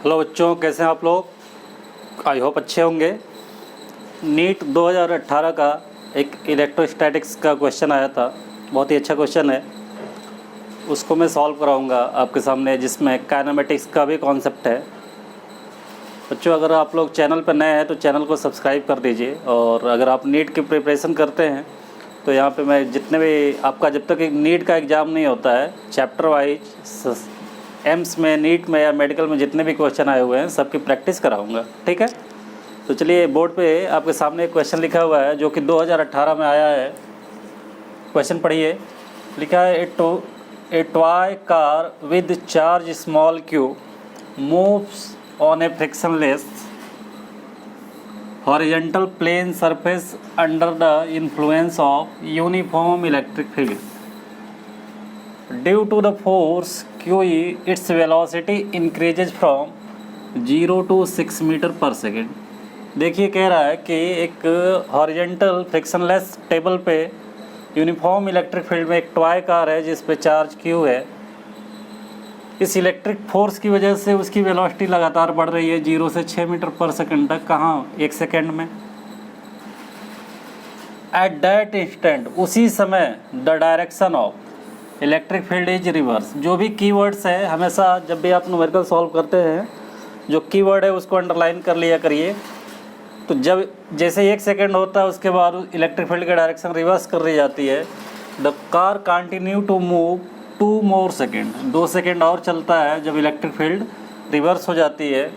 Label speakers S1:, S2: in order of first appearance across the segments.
S1: Hello बच्चों, कैसे हैं आप लोग। आई होप अच्छे होंगे। नीट 2018 का एक इलेक्ट्रोस्टैटिक्स का क्वेश्चन आया था, बहुत ही अच्छा क्वेश्चन है। उसको मैं सॉल्व कराऊंगा आपके सामने, जिसमें काइनेमेटिक्स का भी कॉन्सेप्ट है। बच्चों, अगर आप लोग चैनल पर नए हैं तो चैनल को सब्सक्राइब कर दीजिए। और अगर आप नीट की प्रिपरेशन करते हैं तो यहाँ पे मैं जितने भी आपका, जब तक एक नीट का एग्ज़ाम नहीं होता है, चैप्टर वाइज एम्स में, नीट में या मेडिकल में जितने भी क्वेश्चन आए हुए हैं सबकी प्रैक्टिस कराऊंगा। ठीक है, तो चलिए बोर्ड पे आपके सामने एक क्वेश्चन लिखा हुआ है जो कि 2018 में आया है। क्वेश्चन पढ़िए। लिखा है a toy car with charge small Q moves on a frictionless horizontal plane surface under the influence of uniform electric field. Due to the force QE, its velocity increases from 0 to 6 metre पर second. देखिए, कह रहा है कि एक horizontal frictionless table पे uniform electric field में एक टॉय कार है जिस पे चार्ज Q है। इस इलेक्ट्रिक फोर्स की वजह से उसकी वेलोसिटी लगातार बढ़ रही है 0 से 6 मीटर पर सेकेंड तक। कहाँ? 1 सेकेंड में। एट दैट इंस्टेंट, उसी समय, the direction of electric field is reverse. जो भी कीवर्ड्स है, हमेशा जब भी आप न्यूमेरिकल सॉल्व करते हैं जो कीवर्ड है उसको अंडरलाइन कर लिया करिए। तो जब जैसे 1 सेकेंड होता है उसके बाद इलेक्ट्रिक फील्ड की डायरेक्शन रिवर्स कर दी जाती है। The car continue to move 2 more second, 2 second और चलता है जब इलेक्ट्रिक फील्ड रिवर्स हो जाती है।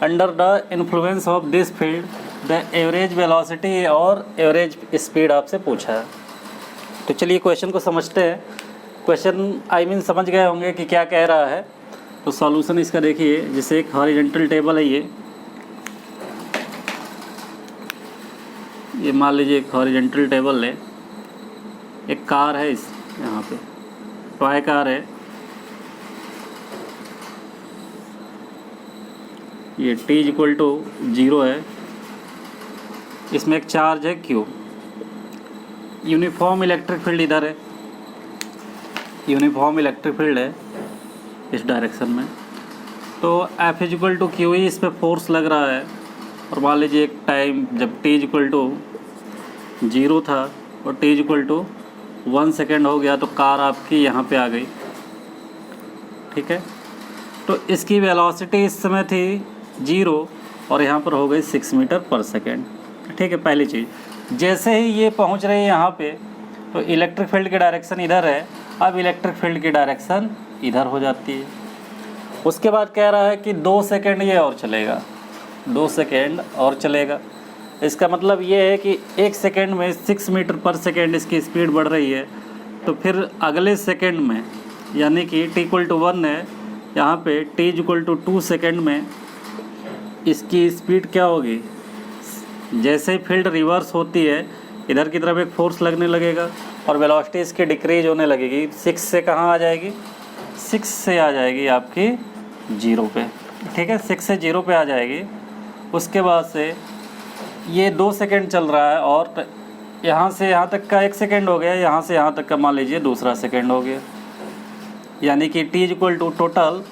S1: Under the influence of this field the average velocity और एवरेज स्पीड आपसे पूछा है। तो चलिए क्वेश्चन को समझते हैं। क्वेश्चन समझ गए होंगे कि क्या कह रहा है। तो सॉल्यूशन इसका देखिए। जैसे एक हॉरिजॉन्टल टेबल है, ये मान लीजिए एक हॉरिजॉन्टल टेबल है। एक कार है, इस यहाँ पे टॉय कार है। ये t=0 है। इसमें एक चार्ज है Q। यूनिफॉर्म इलेक्ट्रिक फील्ड इधर है, यूनिफॉर्म इलेक्ट्रिक फील्ड है इस डायरेक्शन में। तो F=QE, इस पर फोर्स लग रहा है। और मान लीजिए एक टाइम जब t=0 था और t=1 सेकेंड हो गया तो कार आपकी यहाँ पे आ गई। ठीक है, तो इसकी वेलोसिटी इस समय थी 0 और यहाँ पर हो गई 6 मीटर पर सेकेंड। ठीक है, पहली चीज़। जैसे ही ये पहुँच रही है यहाँ पे तो इलेक्ट्रिक फील्ड की डायरेक्शन इधर है, अब इलेक्ट्रिक फील्ड की डायरेक्शन इधर हो जाती है। उसके बाद कह रहा है कि 2 सेकेंड ये और चलेगा, 2 सेकेंड और चलेगा। इसका मतलब ये है कि 1 सेकेंड में 6 मीटर पर सेकेंड इसकी स्पीड बढ़ रही है। तो फिर अगले सेकेंड में, यानी कि t=1 है, यहाँ पे t=2 सेकेंड में इसकी स्पीड क्या होगी? जैसे ही फील्ड रिवर्स होती है इधर की तरफ एक फोर्स लगने लगेगा और वेलोसिटी इसकी डिक्रीज होने लगेगी। 6 से कहाँ आ जाएगी? 6 से आ जाएगी आपकी 0 पे। ठीक है, 6 से 0 पे आ जाएगी। उसके बाद से ये 2 सेकेंड चल रहा है और यहाँ से यहाँ तक का 1 सेकेंड हो गया, यहाँ से यहाँ तक का मान लीजिए दूसरा सेकेंड हो गया। यानी कि t= टोटल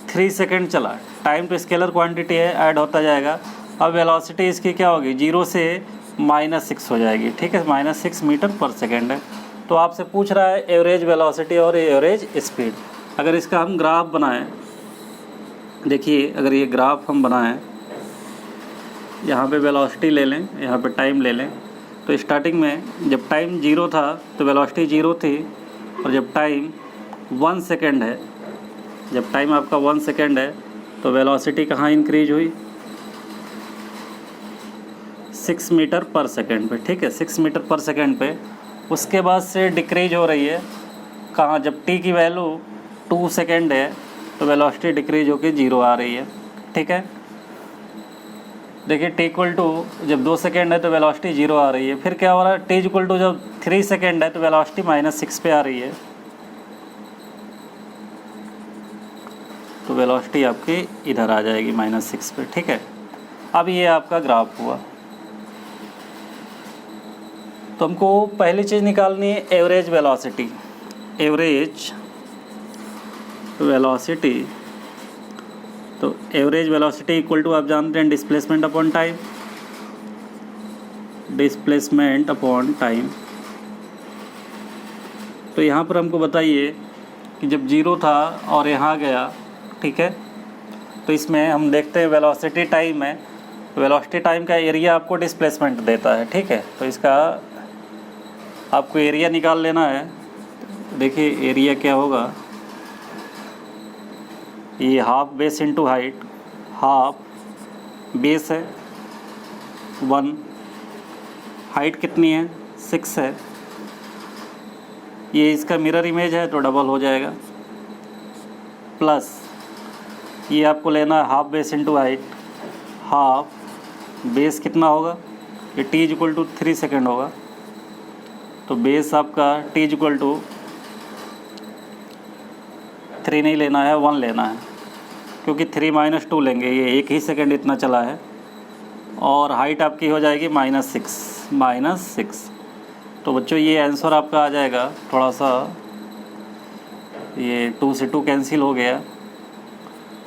S1: 3 सेकेंड चला। टाइम तो स्केलर क्वांटिटी है, ऐड होता जाएगा। अब वेलोसिटी इसकी क्या होगी? 0 से -6 हो जाएगी। ठीक है, -6 मीटर पर सेकेंड है। तो आपसे पूछ रहा है एवरेज वेलोसिटी और एवरेज स्पीड। अगर इसका हम ग्राफ बनाएं, देखिए अगर ये ग्राफ हम बनाएं, यहाँ पे वेलोसिटी ले लें, यहाँ पे टाइम ले लें। तो स्टार्टिंग में जब टाइम 0 था तो वेलोसिटी 0 थी, और जब टाइम 1 सेकेंड है, जब टाइम आपका 1 सेकेंड है तो वेलोसिटी कहाँ इंक्रीज हुई? 6 मीटर पर सेकेंड पे। ठीक है, 6 मीटर पर सेकेंड पे। उसके बाद से डिक्रीज हो रही है। कहाँ? जब t की वैल्यू 2 सेकेंड है तो वेलोसिटी डिक्रीज होकर 0 आ रही है। ठीक है, देखिए t= जब 2 सेकेंड है तो वेलोसिटी 0 आ रही है। फिर क्या हो रहा है? t= जब 3 सेकेंड है तो वेलोसिटी -6 पे आ रही है। तो वेलोसिटी आपकी इधर आ जाएगी -6 पे। ठीक है, अब ये आपका ग्राफ हुआ। तो हमको पहली चीज़ निकालनी है एवरेज वेलोसिटी। एवरेज वेलोसिटी तो एवरेज वेलोसिटी इक्वल टू आप जानते हैं displacement upon time, displacement upon time. तो यहाँ पर हमको बताइए कि जब 0 था और यहाँ गया, ठीक है, तो इसमें हम देखते हैं वेलोसिटी टाइम है, वेलोसिटी टाइम का एरिया आपको डिस्प्लेसमेंट देता है, ठीक है। तो इसका आपको एरिया निकाल लेना है। देखिए एरिया क्या होगा, ये half base into height, half base है 1, हाइट कितनी है 6 है, ये इसका मिरर इमेज है तो डबल हो जाएगा, प्लस ये आपको लेना है half base into height, half base कितना होगा, ये t इक्वल टू 3 सेकेंड होगा, तो बेस आपका t इक्वल टू 3 नहीं लेना है 1 लेना है, क्योंकि 3 - 2 लेंगे, ये 1 ही सेकेंड इतना चला है, और हाइट आपकी हो जाएगी -6। तो बच्चों ये आंसर आपका आ जाएगा, थोड़ा सा ये 2 से 2 कैंसिल हो गया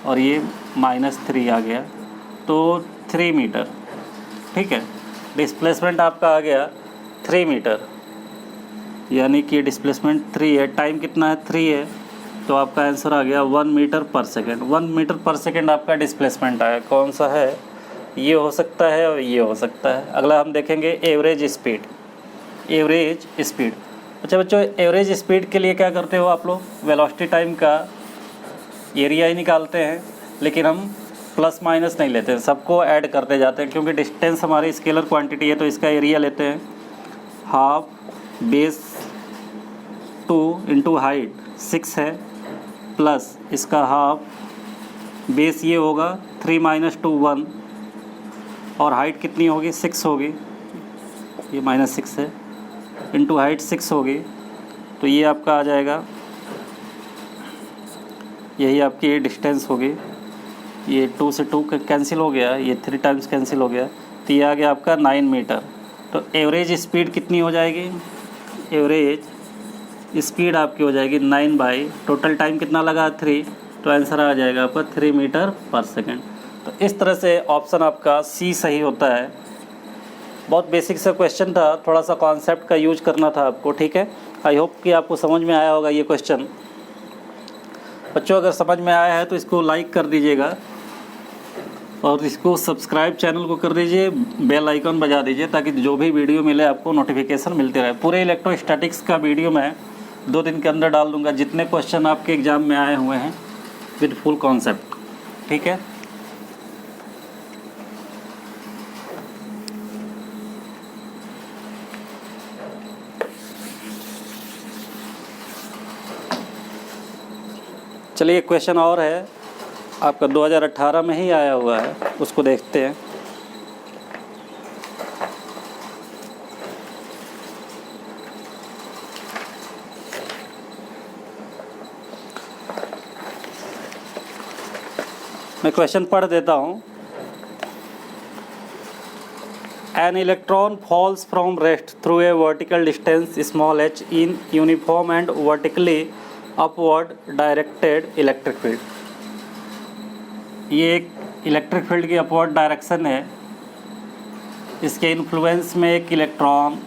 S1: और ये -3 आ गया, तो 3 मीटर, ठीक है। डिस्प्लेसमेंट आपका आ गया 3 मीटर, यानी कि डिस्प्लेसमेंट 3 है, टाइम कितना है 3 है, तो आपका आंसर आ गया 1 मीटर पर सेकेंड। 1 मीटर पर सेकेंड आपका डिस्प्लेसमेंट आया। कौन सा है, ये हो सकता है और ये हो सकता है। अगला हम देखेंगे एवरेज स्पीड, एवरेज स्पीड। अच्छा बच्चों, एवरेज स्पीड के लिए क्या करते हो आप लोग, वेलोसिटी टाइम का एरिया ही निकालते हैं, लेकिन हम प्लस माइनस नहीं लेते हैं, सबको ऐड करते जाते हैं, क्योंकि डिस्टेंस हमारी स्केलर क्वांटिटी है, तो इसका एरिया लेते हैं हाफ बेस 2 इंटू हाइट 6 है, प्लस इसका हाफ बेस ये होगा 3 - 2 1, और हाइट कितनी होगी 6 होगी, ये -6 है, इंटू हाइट 6 होगी, तो ये आपका आ जाएगा, यही आपकी डिस्टेंस होगी। ये 2 से 2 कैंसिल हो गया, ये 3 टाइम्स कैंसिल हो गया, तो ये आ गया आपका 9 मीटर। तो एवरेज स्पीड कितनी हो जाएगी, एवरेज स्पीड आपकी हो जाएगी 9 बाई टोटल टाइम कितना लगा 3, तो आंसर आ जाएगा आपका 3 मीटर पर सेकेंड। तो इस तरह से ऑप्शन आपका सी सही होता है। बहुत बेसिक सा क्वेश्चन था, थोड़ा सा कॉन्सेप्ट का यूज करना था आपको, ठीक है। आई होप कि आपको समझ में आया होगा ये क्वेश्चन। बच्चों अगर समझ में आया है तो इसको लाइक कर दीजिएगा और इसको सब्सक्राइब चैनल को कर दीजिए, बेल आइकन बजा दीजिए, ताकि जो भी वीडियो मिले आपको नोटिफिकेशन मिलते रहे। पूरे इलेक्ट्रोस्टैटिक्स का वीडियो मैं 2 दिन के अंदर डाल दूंगा, जितने क्वेश्चन आपके एग्ज़ाम में आए हुए हैं विद फुल कॉन्सेप्ट, ठीक है। चलिए एक क्वेश्चन और है, आपका 2018 में ही आया हुआ है, उसको देखते हैं। मैं क्वेश्चन पढ़ देता हूँ। An electron falls from rest through a vertical distance small h in uniform and vertically upward directed electric field। ये एक इलेक्ट्रिक फील्ड की अपवर्ड डायरेक्शन है। इसके इन्फ्लुएंस में एक इलेक्ट्रॉन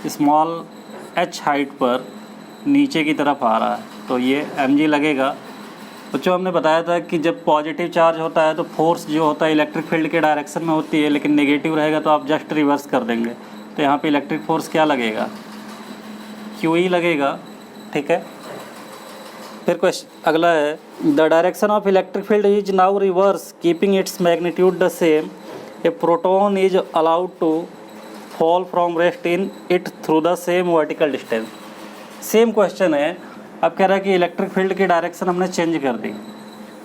S1: स्मॉल h हाइट पर नीचे की तरफ आ रहा है, तो ये mg लगेगा। बच्चों हमने बताया था कि जब पॉजिटिव चार्ज होता है तो फोर्स जो होता है इलेक्ट्रिक फील्ड के डायरेक्शन में होती है, लेकिन नेगेटिव रहेगा तो आप जस्ट रिवर्स कर देंगे। तो यहाँ पे इलेक्ट्रिक फोर्स क्या लगेगा, QE लगेगा, ठीक है। फिर क्वेश्चन अगला है, the direction of electric field is now reverse keeping its magnitude the same, a proton is allowed to fall from rest in it through the same vertical distance. Same question है, अब कह रहा है कि electric field की direction हमने change कर दी,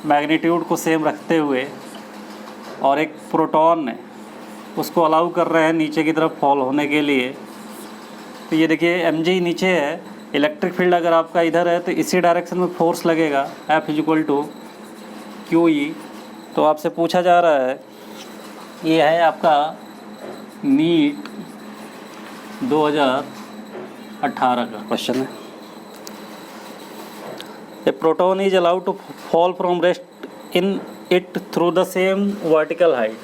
S1: मैग्नीट्यूड को सेम रखते हुए, और एक प्रोटॉन है उसको अलाउ कर रहे हैं नीचे की तरफ फॉल होने के लिए। तो ये देखिए mg नीचे है, इलेक्ट्रिक फील्ड अगर आपका इधर है तो इसी डायरेक्शन में फोर्स लगेगा F = QE। तो आपसे पूछा जा रहा है, ये है आपका नीट 2018 का क्वेश्चन है। A proton is allowed to fall from rest in it through the same vertical height,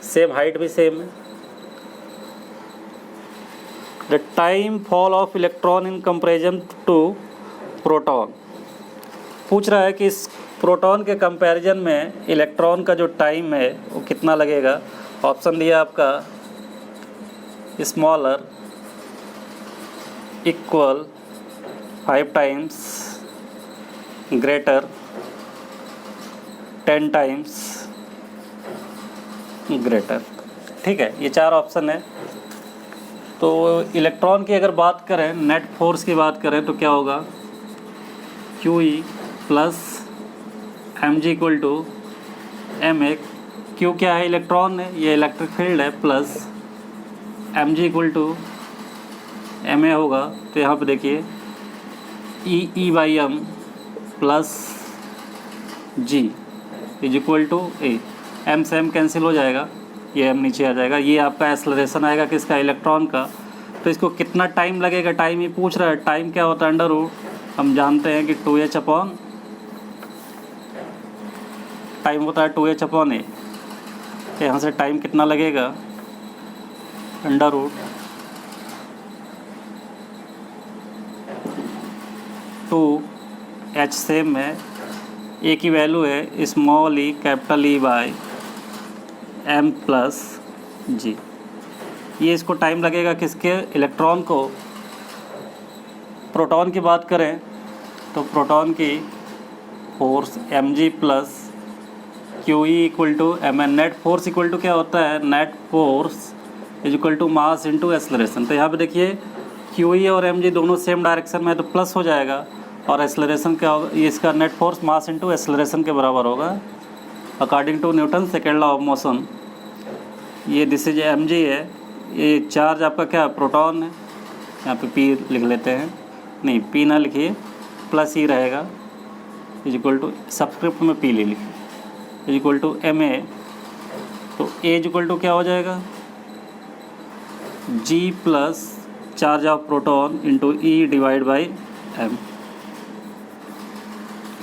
S1: same height भी सेम है। The time fall of electron in comparison to proton, पूछ रहा है कि इस प्रोटॉन के कंपैरिजन में इलेक्ट्रॉन का जो टाइम है वो कितना लगेगा। ऑप्शन दिया आपका smaller equal 5 times, greater 10 times, greater. ठीक है, ये 4 ऑप्शन है। तो इलेक्ट्रॉन की अगर बात करें, नेट फोर्स की बात करें तो क्या होगा, QE plus mg equal to ma। Q क्या है, इलेक्ट्रॉन है, ये इलेक्ट्रिक फील्ड है, plus mg equal to ma होगा। तो यहाँ पे देखिए E/m plus g is equal to A, m से m कैंसिल हो जाएगा, ये m नीचे आ जाएगा। ये आपका एक्सेलरेशन आएगा किसका, इलेक्ट्रॉन का। तो इसको कितना टाइम लगेगा, टाइम ही पूछ रहा है। टाइम क्या होता है, अंडर रूट, हम जानते हैं कि 2h अपॉन, टाइम होता है 2h अपॉन ए। यहाँ से टाइम कितना लगेगा, अंडर रूट 2h, सेम है, ए की वैल्यू है small e capital E by m plus g. ये इसको टाइम लगेगा किसके, इलेक्ट्रॉन को। प्रोटॉन की बात करें तो प्रोटॉन की force mg plus QE equal to mn। Net force equal to क्या होता है, net force is equal to mass into acceleration. तो यहाँ पे देखिए QE और mg दोनों सेम डायरेक्शन में है तो प्लस हो जाएगा, और एक्सेलरेशन क्या होगा, ये इसका net force mass into acceleration के बराबर होगा according to Newton second law of motion. ये दिस इज mg है, ये चार्ज आपका क्या है, प्रोटॉन है। यहाँ पे p लिख लेते हैं, नहीं p ना लिखिए, प्लस ही रहेगा, इज इक्वल टू सबस्क्रिप्ट में p ले लिखिए, इज इक्वल टू ma। तो a इज इक्वल टू क्या हो जाएगा, g plus charge of proton into e divide by m।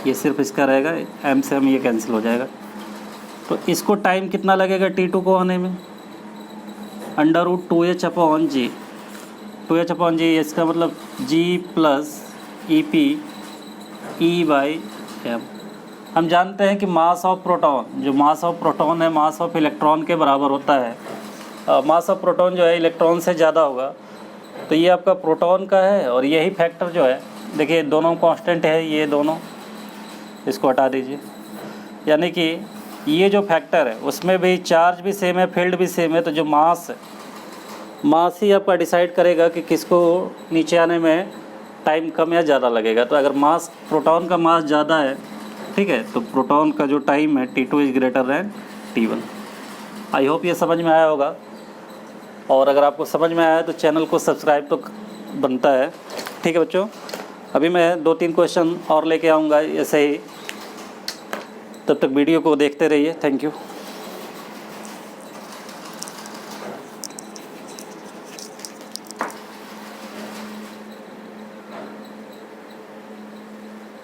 S1: ये सिर्फ इसका रहेगा, m से m ये कैंसिल हो जाएगा। तो इसको टाइम कितना लगेगा T2 को आने में, अंडर रूट 2h अपॉन जी, 2h अपॉन जी, इसका मतलब g plus EP E by m। हम जानते हैं कि मास ऑफ प्रोटॉन, जो मास ऑफ प्रोटॉन है मास ऑफ इलेक्ट्रॉन के बराबर होता है। मास ऑफ प्रोटॉन जो है इलेक्ट्रॉन से ज़्यादा होगा। तो ये आपका प्रोटॉन का है, और यही फैक्टर जो है, देखिए दोनों कांस्टेंट है, ये दोनों, इसको हटा दीजिए। यानी कि ये जो फैक्टर है उसमें भी चार्ज भी सेम है, फील्ड भी सेम है। तो जो मास है, मास ही आपका डिसाइड करेगा कि किसको नीचे आने में टाइम कम या ज़्यादा लगेगा। तो अगर मास, प्रोटॉन का मास ज़्यादा है, ठीक है, तो प्रोटॉन का जो टाइम है T2 is greater than T1। I hope ये समझ में आया होगा, और अगर आपको समझ में आया तो चैनल को सब्सक्राइब तो बनता है। ठीक है बच्चों, अभी मैं 2-3 क्वेश्चन और लेके आऊँगा ऐसे ही, तब तक वीडियो को देखते रहिए। Thank you.